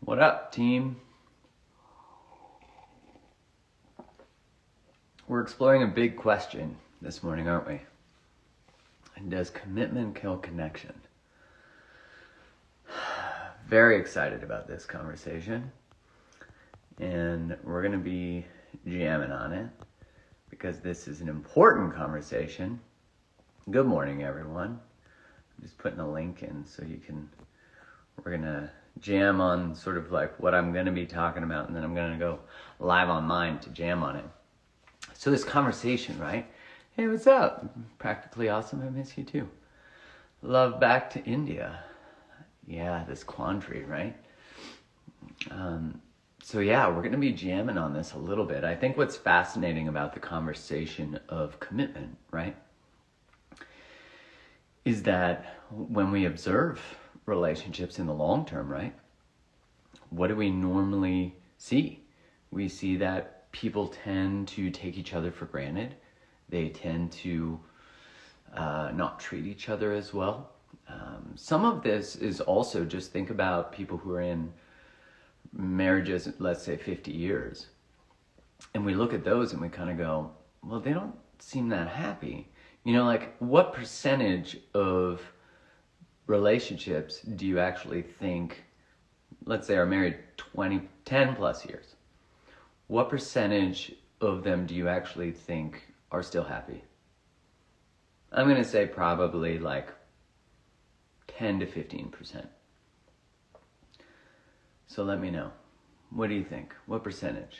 What up, team? We're exploring a big question this morning, aren't we? And does commitment kill connection? Very excited about this conversation. And we're going to be jamming on it because this is an important conversation. Good morning, everyone. I'm just putting a link in so we're going to jam on sort of like what I'm going to be talking about, and then I'm going to go live on mine to jam on it. So this conversation, right? Hey, what's up? Practically awesome. I miss you too. Love back to India. Yeah, this quandary, right? So yeah, we're going to be jamming on this a little bit. I think what's fascinating about the conversation of commitment, right, is that when we observe relationships in the long term, right, what do we normally see? We see that people tend to take each other for granted. They tend to not treat each other as well. Some of this is also, just think about people who are in marriages, let's say 50 years. And we look at those and we kind of go, well, they don't seem that happy. You know, like what percentage of relationships do you actually think, let's say, are married 10 plus years? What percentage of them do you actually think are still happy? I'm going to say probably like 10 to 15%. So let me know. What do you think? What percentage?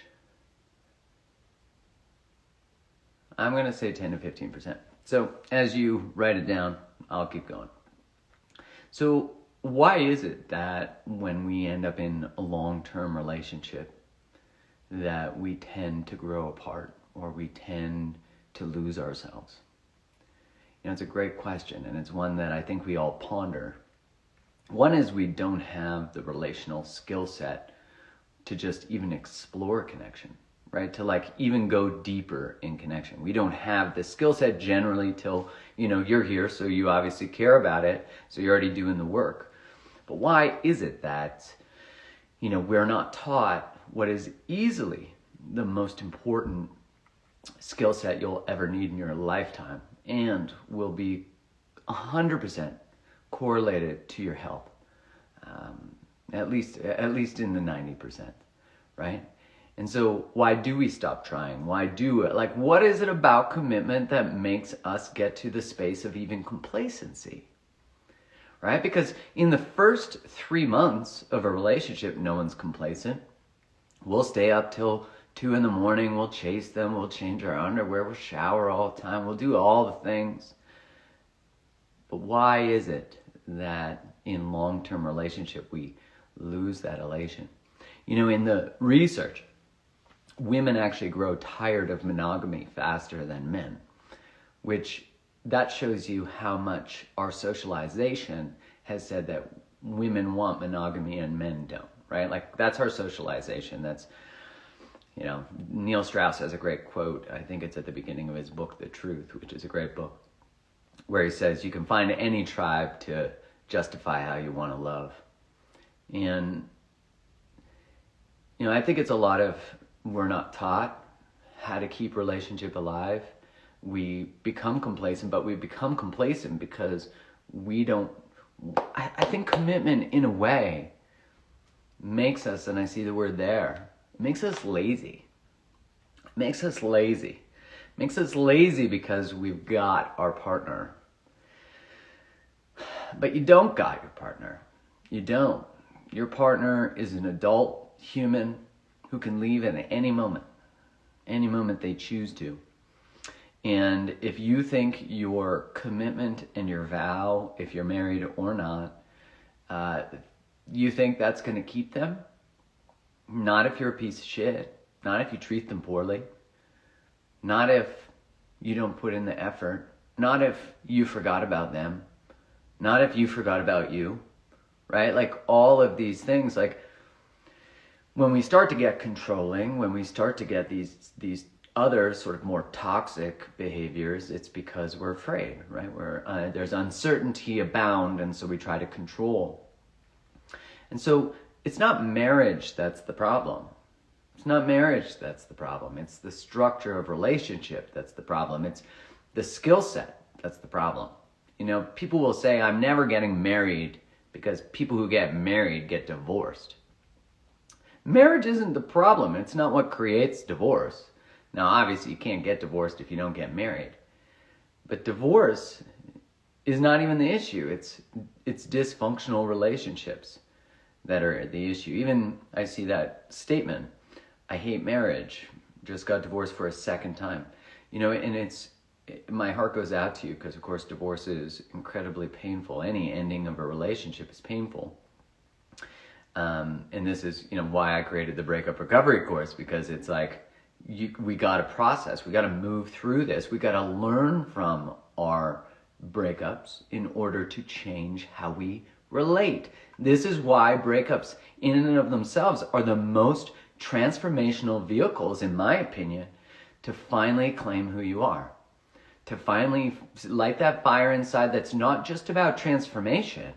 I'm going to say 10 to 15%. So as you write it down, I'll keep going. So why is it that when we end up in a long-term relationship that we tend to grow apart or we tend to lose ourselves? You know, it's a great question, and it's one that I think we all ponder. One is we don't have the relational skill set to just even explore connection, right? To like even go deeper in connection. We don't have the skill set generally till, you're here, so you obviously care about it, so you're already doing the work. But why is it that, we're not taught what is easily the most important skill set you'll ever need in your lifetime and will be 100% correlated to your health, at least in the 90%, right? And so why do we stop trying? Why do it? Like, what is it about commitment that makes us get to the space of even complacency, right? Because in the first 3 months of a relationship, no one's complacent. We'll stay up till 2 a.m. We'll chase them. We'll change our underwear. We'll shower all the time. We'll do all the things. But why is it that in long-term relationship we lose that elation? In the research, women actually grow tired of monogamy faster than men, which that shows you how much our socialization has said that women want monogamy and men don't, right? Like that's our socialization. That's, Neil Strauss has a great quote. I think it's at the beginning of his book, The Truth, which is a great book, where he says, you can find any tribe to justify how you want to love. And, I think it's a lot of, we're not taught how to keep relationship alive. We become complacent, but we become complacent because we don't, I think commitment in a way makes us, and I see the word there, makes us lazy. Makes us lazy because we've got our partner. But you don't got your partner. You don't. Your partner is an adult human who can leave at any moment they choose to. And if you think your commitment and your vow, if you're married or not, you think that's going to keep them, not if you're a piece of shit, not if you treat them poorly, not if you don't put in the effort, not if you forgot about them, not if you forgot about you, right? Like all of these things, like when we start to get controlling, when we start to get these other sort of more toxic behaviors, it's because we're afraid, right? There's uncertainty abound, and so we try to control. And so it's not marriage that's the problem. It's not marriage that's the problem. It's the structure of relationship that's the problem. It's the skill set that's the problem. You know, people will say, I'm never getting married because people who get married get divorced. Marriage isn't the problem. It's not what creates divorce. Now, obviously, you can't get divorced if you don't get married. But divorce is not even the issue. It's dysfunctional relationships that are the issue. Even I see that statement, I hate marriage, just got divorced for a second time. You know, and my heart goes out to you because, of course, divorce is incredibly painful. Any ending of a relationship is painful. And this is, you know, why I created the Breakup Recovery course, because it's like, we got to process, we got to move through this, we got to learn from our breakups in order to change how we relate. This is why breakups in and of themselves are the most transformational vehicles, in my opinion, to finally claim who you are. To finally light that fire inside that's not just about transformation,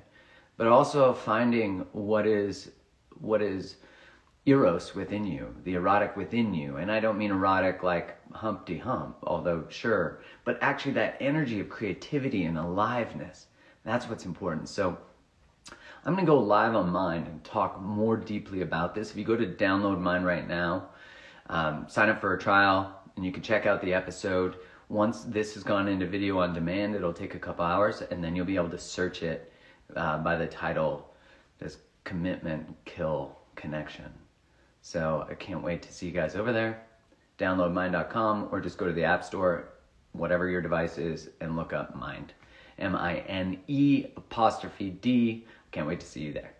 but also finding what is eros within you, the erotic within you. And I don't mean erotic like Humpty Hump, although sure, but actually that energy of creativity and aliveness. That's what's important. So I'm going to go live on Mind and talk more deeply about this. If you go to download Mind right now, sign up for a trial, and you can check out the episode. Once this has gone into video on demand, it'll take a couple hours, and then you'll be able to search it by the title, Does Commitment Kill Connection? So I can't wait to see you guys over there. Downloadmind.com, or just go to the App Store, whatever your device is, and look up Mind. MINE''D. Can't wait to see you there.